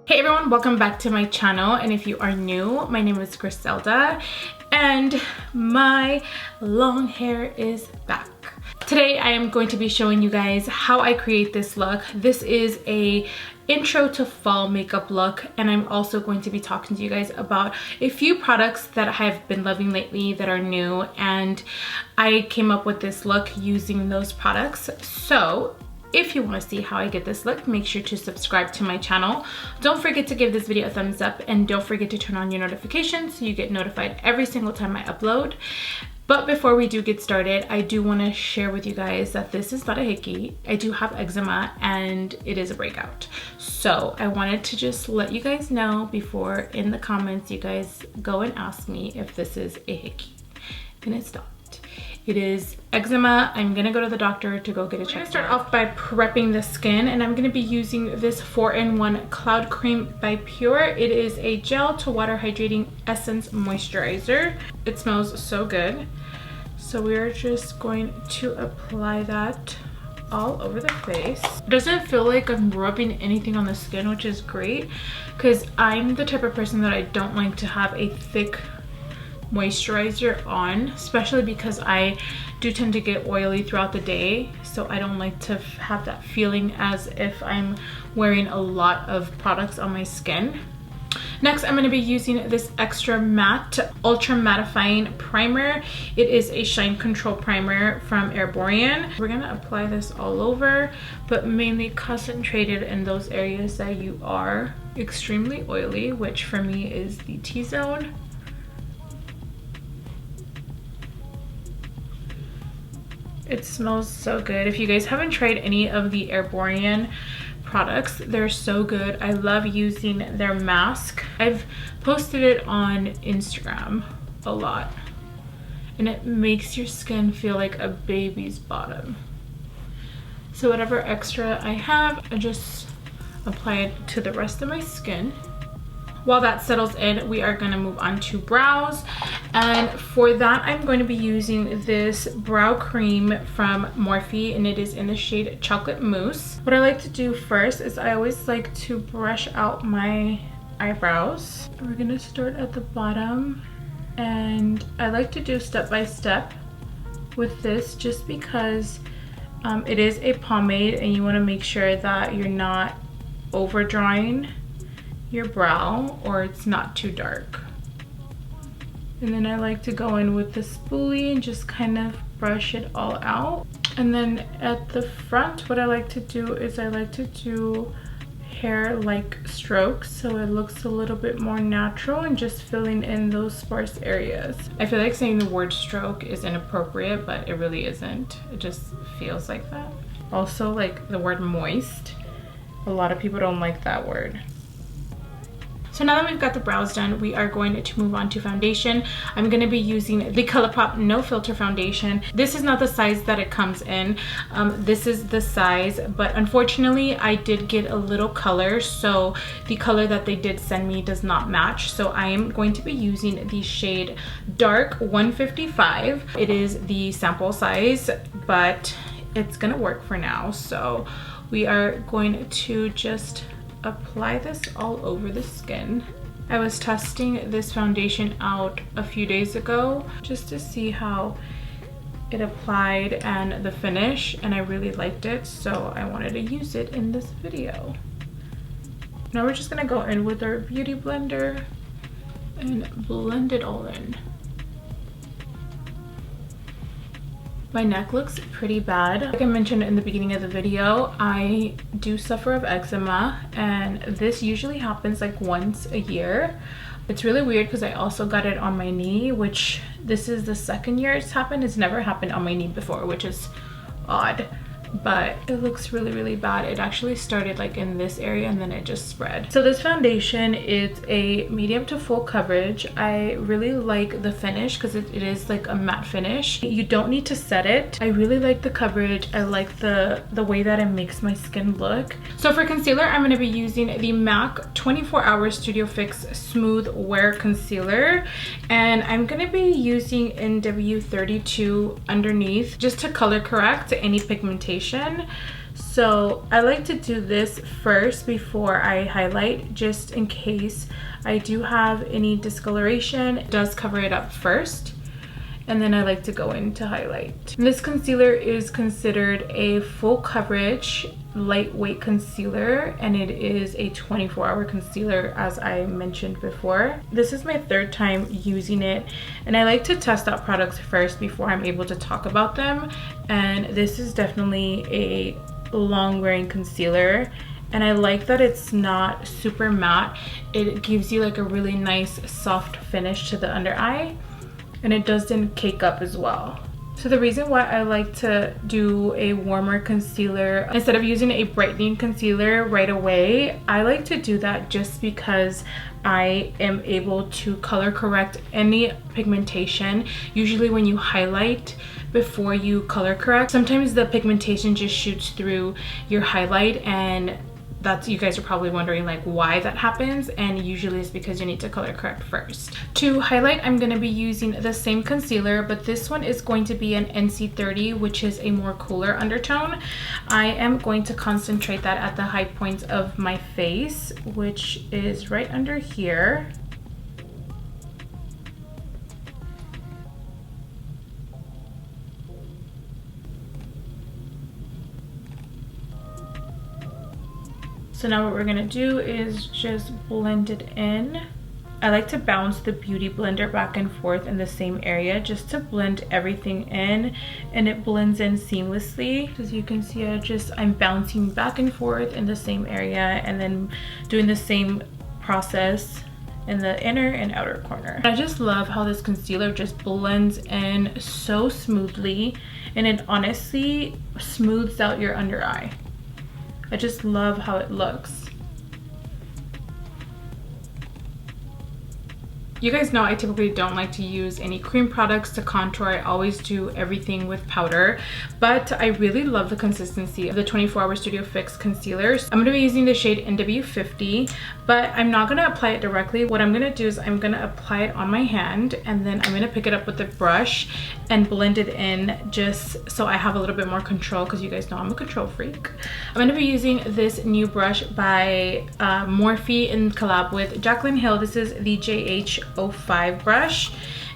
Hey everyone, welcome back to my channel, and if you are new, my name is Griselda and my long hair is back. Today I am going to be showing you guys how I create this look. This is a intro to fall makeup look, and I'm also going to be talking to you guys about a few products that I have been loving lately that are new, and I came up with this look using those products. So if you want to see how I get this look, make sure to subscribe to my channel. Don't forget to give this video a thumbs up, and don't forget to turn on your notifications so you get notified every single time I upload. But before we do get started, I do want to share with you guys that this is not a hickey. I do have eczema and it is a breakout. So I wanted to just let you guys know before in the comments you guys go and ask me if this is a hickey. And it's not. It is eczema. I'm gonna go to the doctor to go get a check. I'm gonna start off by prepping the skin, and I'm gonna be using this 4-in-1 Cloud Cream by Pür. It is a gel to water hydrating essence moisturizer. It smells so good. So we're just going to apply that all over the face. It doesn't feel like I'm rubbing anything on the skin, which is great because I'm the type of person that I don't like to have a thick moisturizer on, especially because I do tend to get oily throughout the day, so I don't like to have that feeling as if I'm wearing a lot of products on my skin. Next, I'm going to be using this extra matte ultra mattifying primer. It is a shine control primer from Erborian. We're going to apply this all over, but mainly concentrated in those areas that you are extremely oily, which for me is the T-zone. It smells so good. If you guys haven't tried any of the Erborian products, they're so good. I love using their mask. I've posted it on Instagram a lot, and it makes your skin feel like a baby's bottom. So whatever extra I have, I just apply it to the rest of my skin. While that settles in, we are going to move on to brows, and for that I'm going to be using this brow cream from Morphe, and it is in the shade Chocolate Mousse. What I like to do first is I always like to brush out my eyebrows. We're going to start at the bottom, and I like to do step by step with this just because it is a pomade and you want to make sure that you're not overdrawing your brow or it's not too dark. And then I like to go in with the spoolie and just kind of brush it all out. And then at the front, what I like to do is I like to do hair-like strokes so it looks a little bit more natural and just filling in those sparse areas. I feel like saying the word stroke is inappropriate, but it really isn't. It just feels like that. Also, like the word moist, a lot of people don't like that word. So now that we've got the brows done, we are going to move on to foundation. I'm going to be using the ColourPop No Filter Foundation. This is not the size that it comes in. This is the size, but unfortunately I did get a little color, so the color that they did send me does not match. So I am going to be using the shade Dark 155. It is the sample size, but it's going to work for now. So we are going to just apply this all over the skin. I was testing this foundation out a few days ago just to see how it applied and the finish, and I really liked it, so I wanted to use it in this video. Now we're just gonna go in with our beauty blender and blend it all in. My neck looks pretty bad. Like I mentioned in the beginning of the video, I do suffer of eczema, and this usually happens like once a year. It's really weird because I also got it on my knee, which this is the second year it's happened. It's never happened on my knee before, which is odd. But it looks really, really bad. It actually started like in this area and then it just spread. So this foundation is a medium to full coverage. I really like the finish because it is like a matte finish. You don't need to set it. I really like the coverage. I like the way that it makes my skin look. So for concealer, I'm going to be using the MAC 24 Hour Studio Fix Smooth Wear Concealer, and I'm going to be using NW32 underneath just to color correct any pigmentation. So I like to do this first before I highlight, just in case I do have any discoloration. It does cover it up first, and then I like to go in to highlight. And this concealer is considered a full coverage lightweight concealer, and it is a 24-hour concealer, as I mentioned before. This is my third time using it, and I like to test out products first before I'm able to talk about them. And this is definitely a long wearing concealer, and I like that it's not super matte. It gives you like a really nice soft finish to the under eye, and it doesn't cake up as well. So the reason why I like to do a warmer concealer instead of using a brightening concealer right away, I like to do that just because I am able to color correct any pigmentation. Usually when you highlight before you color correct, sometimes the pigmentation just shoots through your highlight, and that's, you guys are probably wondering like why that happens, and usually it's because you need to color correct first. To highlight, I'm going to be using the same concealer, but this one is going to be an NC30, which is a more cooler undertone. I am going to concentrate that at the high points of my face, which is right under here. So now what we're gonna do is just blend it in. I like to bounce the Beauty Blender back and forth in the same area just to blend everything in, and it blends in seamlessly. As you can see, I'm bouncing back and forth in the same area and then doing the same process in the inner and outer corner. I just love how this concealer just blends in so smoothly, and it honestly smooths out your under eye. I just love how it looks. You guys know I typically don't like to use any cream products to contour. I always do everything with powder, but I really love the consistency of the 24 Hour Studio Fix concealers. I'm going to be using the shade NW50, but I'm not going to apply it directly. What I'm going to do is I'm going to apply it on my hand, and then I'm going to pick it up with a brush and blend it in just so I have a little bit more control, because you guys know I'm a control freak. I'm going to be using this new brush by Morphe in collab with Jaclyn Hill. This is the JH05 brush,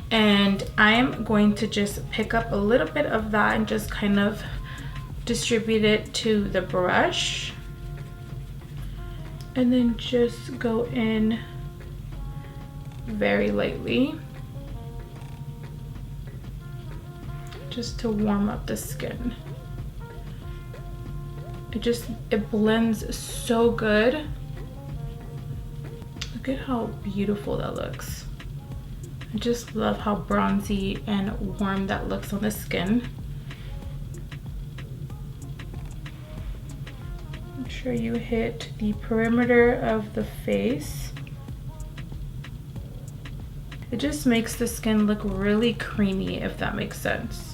and I'm going to just pick up a little bit of that and just kind of distribute it to the brush, and then just go in very lightly just to warm up the skin. It blends so good. Look at how beautiful that looks. I just love how bronzy and warm that looks on the skin. Make sure you hit the perimeter of the face. It just makes the skin look really creamy, if that makes sense.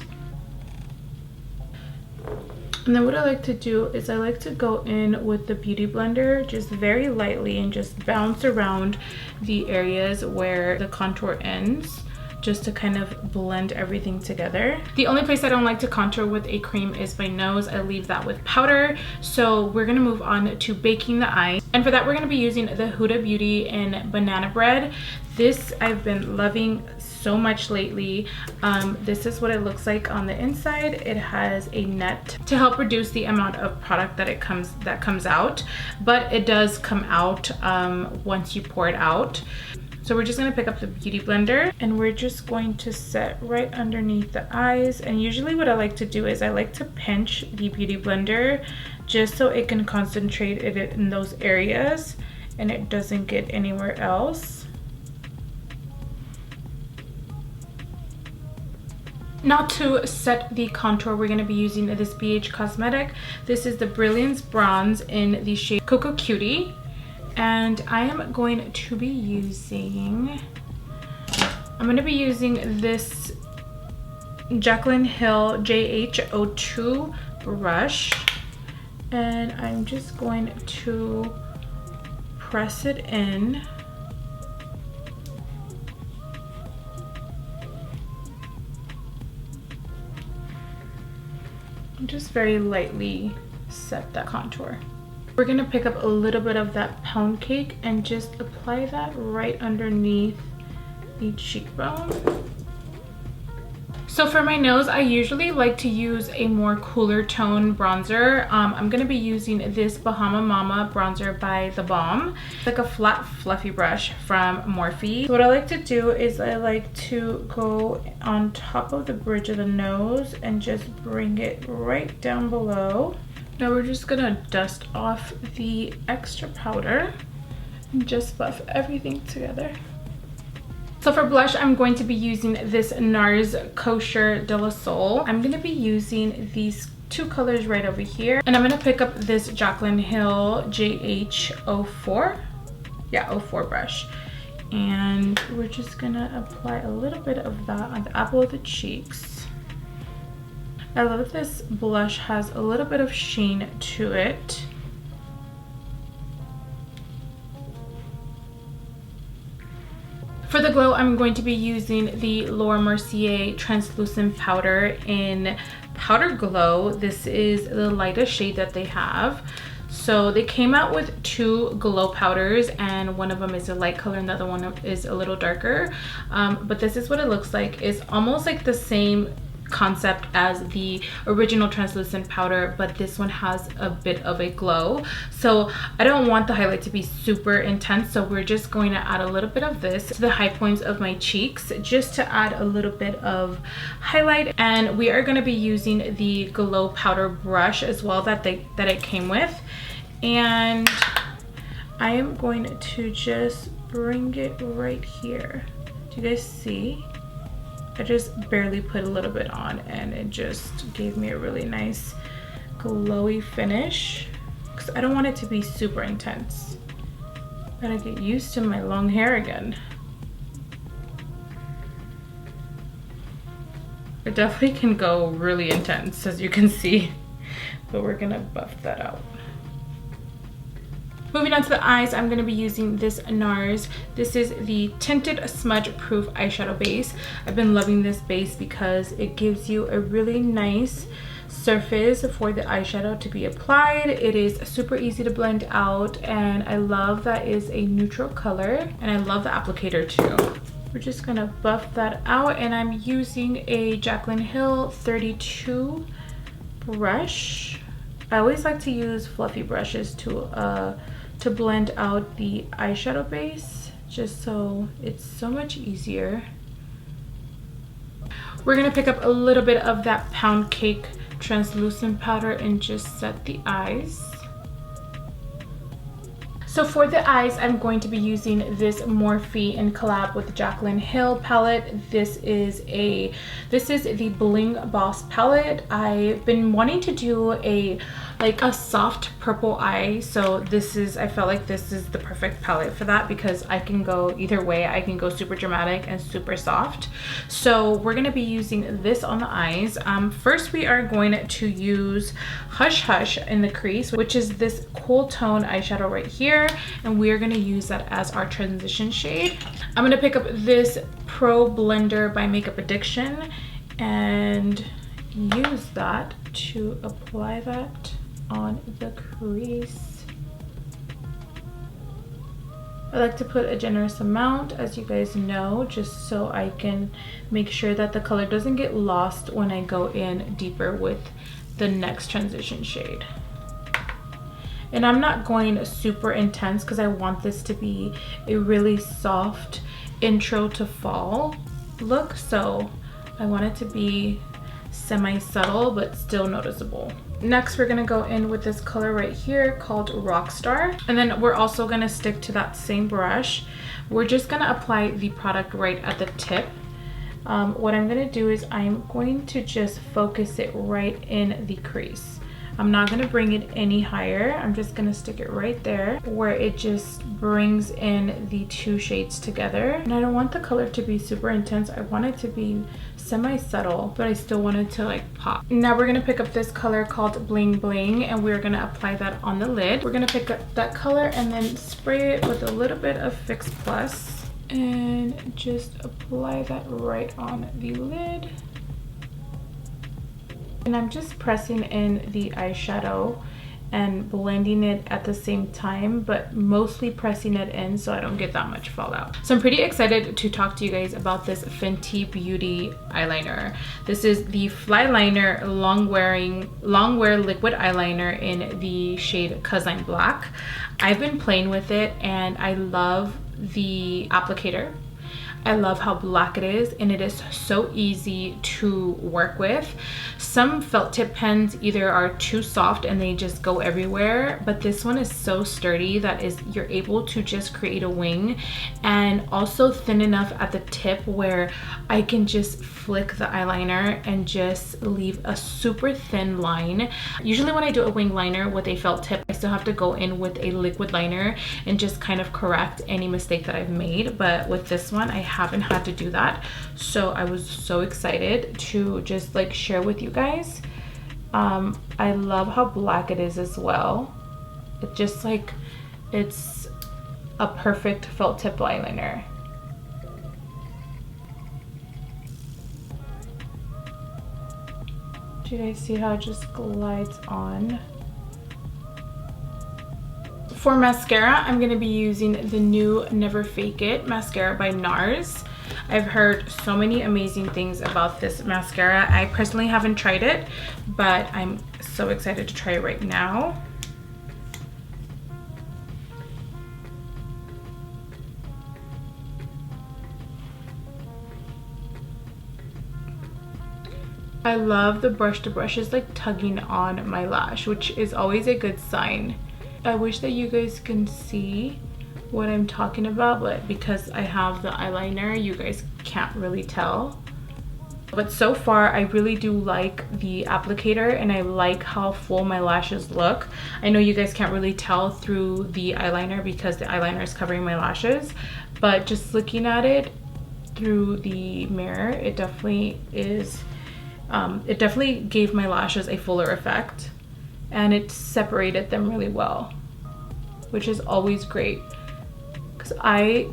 And then what I like to do is I like to go in with the Beauty Blender just very lightly and just bounce around the areas where the contour ends, just to kind of blend everything together. The only place I don't like to contour with a cream is my nose. I leave that with powder. So we're gonna move on to baking the eyes. And for that, we're gonna be using the Huda Beauty in Banana Bread. This I've been loving so much lately. This is what it looks like on the inside. It has a net to help reduce the amount of product that comes out, but it does come out once you pour it out. So we're just gonna pick up the Beauty Blender, and we're just going to set right underneath the eyes. And usually what I like to do is I like to pinch the Beauty Blender just so it can concentrate it in those areas and it doesn't get anywhere else. Now to set the contour, we're going to be using this Pür Cosmetics. This is the Brilliance Bronze in the shade Cocoa Cutie. And I am going to be using this Jaclyn Hill JH02 brush. And I'm just going to press it in. Just very lightly set that contour. We're gonna pick up a little bit of that pound cake and just apply that right underneath the cheekbone. So for my nose, I usually like to use a more cooler tone bronzer. I'm gonna be using this Bahama Mama bronzer by The Balm. It's like a flat, fluffy brush from Morphe. So what I like to do is I like to go on top of the bridge of the nose and just bring it right down below. Now we're just gonna dust off the extra powder and just buff everything together. So for blush, I'm going to be using this NARS Kosher De La Soul. I'm going to be using these two colors right over here. And I'm going to pick up this Jaclyn Hill JH04. Yeah, 04 brush. And we're just going to apply a little bit of that on the apple of the cheeks. I love that this blush has a little bit of sheen to it. For the glow, I'm going to be using the Laura Mercier translucent powder in Powder Glow. This is the lightest shade that they have. So they came out with two glow powders, and one of them is a light color and the other one is a little darker. But this is what it looks like. It's almost like the same concept as the original translucent powder, but this one has a bit of a glow. So I don't want the highlight to be super intense, so we're just going to add a little bit of this to the high points of my cheeks just to add a little bit of highlight. And we are going to be using the glow powder brush as well that it came with, and I am going to just bring it right here. Do you guys see? I just barely put a little bit on and it just gave me a really nice glowy finish, because I don't want it to be super intense. Gotta get used to my long hair again. It definitely can go really intense, as you can see, but we're gonna buff that out. Moving on to the eyes, I'm going to be using this NARS. This is the Tinted Smudge Proof Eyeshadow Base. I've been loving this base because it gives you a really nice surface for the eyeshadow to be applied. It is super easy to blend out, and I love that it's a neutral color, and I love the applicator too. We're just going to buff that out, and I'm using a Jaclyn Hill 32 brush. I always like to use fluffy brushes to blend out the eyeshadow base, just so it's so much easier. We're gonna pick up a little bit of that Pound Cake translucent powder and just set the eyes. So for the eyes, I'm going to be using this Morphe in collab with Jaclyn Hill palette. This is the Bling Boss palette. I've been wanting to do a soft purple eye, so I felt like this is the perfect palette for that, because I can go either way. I can go super dramatic and super soft. So we're gonna be using this on the eyes. First we are going to use Hush Hush in the crease, which is this cool tone eyeshadow right here, and we're gonna use that as our transition shade. I'm gonna pick up this Pro Blender by Makeup Addiction and use that to apply that on the crease. I like to put a generous amount, as you guys know, just so I can make sure that the color doesn't get lost when I go in deeper with the next transition shade. And I'm not going super intense because I want this to be a really soft intro to fall look, so I want it to be semi-subtle but still noticeable. Next, we're gonna go in with this color right here called Rockstar, and then we're also gonna stick to that same brush. We're just gonna apply the product right at the tip. What I'm gonna do is I'm going to just focus it right in the crease. I'm not gonna bring it any higher. I'm just gonna stick it right there where it just brings in the two shades together. And I don't want the color to be super intense. I want it to be semi-subtle, but I still want it to like pop. Now we're gonna pick up this color called Bling Bling, and we're gonna apply that on the lid. We're gonna pick up that color and then spray it with a little bit of Fix Plus and just apply that right on the lid. And I'm just pressing in the eyeshadow and blending it at the same time, but mostly pressing it in so I don't get that much fallout. So I'm pretty excited to talk to you guys about this Fenty Beauty eyeliner. This is the Flyliner long wear liquid eyeliner in the shade Cause I'm Black. I've been playing with it and I love the applicator. I love how black it is, and it is so easy to work with. Some felt tip pens either are too soft and they just go everywhere, but this one is so sturdy that you're able to just create a wing, and also thin enough at the tip where I can just flick the eyeliner and just leave a super thin line. Usually when I do a wing liner with a felt tip, I still have to go in with a liquid liner and just kind of correct any mistake that I've made, but with this one I haven't had to do that. So I was so excited to just like share with you guys. I love how black it is as well. It just like, it's a perfect felt tip eyeliner. Do you guys see how it just glides on? For mascara, I'm going to be using the new Never Fake It mascara by NARS. I've heard so many amazing things about this mascara. I personally haven't tried it, but I'm so excited to try it right now. I love the brush. The brush is like tugging on my lash, which is always a good sign. I wish that you guys can see what I'm talking about, but because I have the eyeliner, you guys can't really tell. But so far, I really do like the applicator, and I like how full my lashes look. I know you guys can't really tell through the eyeliner because the eyeliner is covering my lashes, but just looking at it through the mirror, it definitely is, it definitely gave my lashes a fuller effect, and it separated them really well, which is always great because I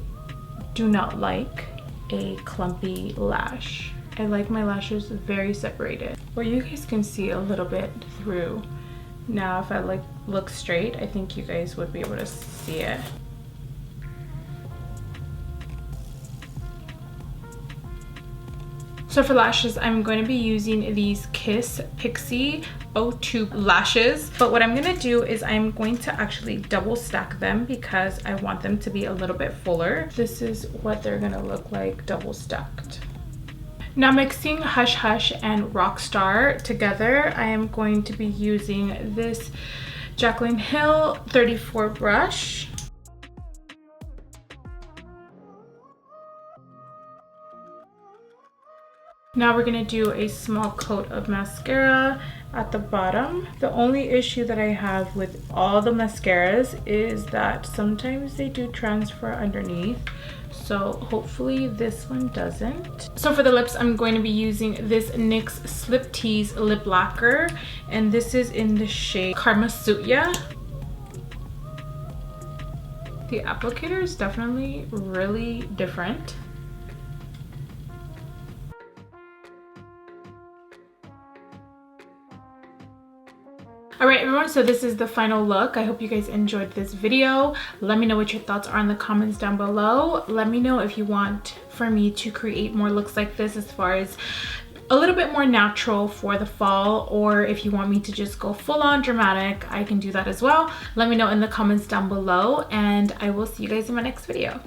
do not like a clumpy lash. I like my lashes very separated, where you guys can see a little bit through. Now if I like look straight, I think you guys would be able to see it. So for lashes, I'm going to be using these Kiss Pixie O2 lashes. But what I'm going to do is I'm going to actually double stack them because I want them to be a little bit fuller. This is what they're going to look like double stacked. Now mixing Hush Hush and Rockstar together, I am going to be using this Jaclyn Hill 34 brush. Now we're gonna do a small coat of mascara at the bottom. The only issue that I have with all the mascaras is that sometimes they do transfer underneath. So hopefully this one doesn't. So for the lips, I'm going to be using this NYX Slip Tease Lip Lacquer. And this is in the shade Karma Suya. The applicator is definitely really different. Alright everyone, so this is the final look. I hope you guys enjoyed this video. Let me know what your thoughts are in the comments down below. Let me know if you want for me to create more looks like this, as far as a little bit more natural for the fall, or if you want me to just go full on dramatic, I can do that as well. Let me know in the comments down below, and I will see you guys in my next video.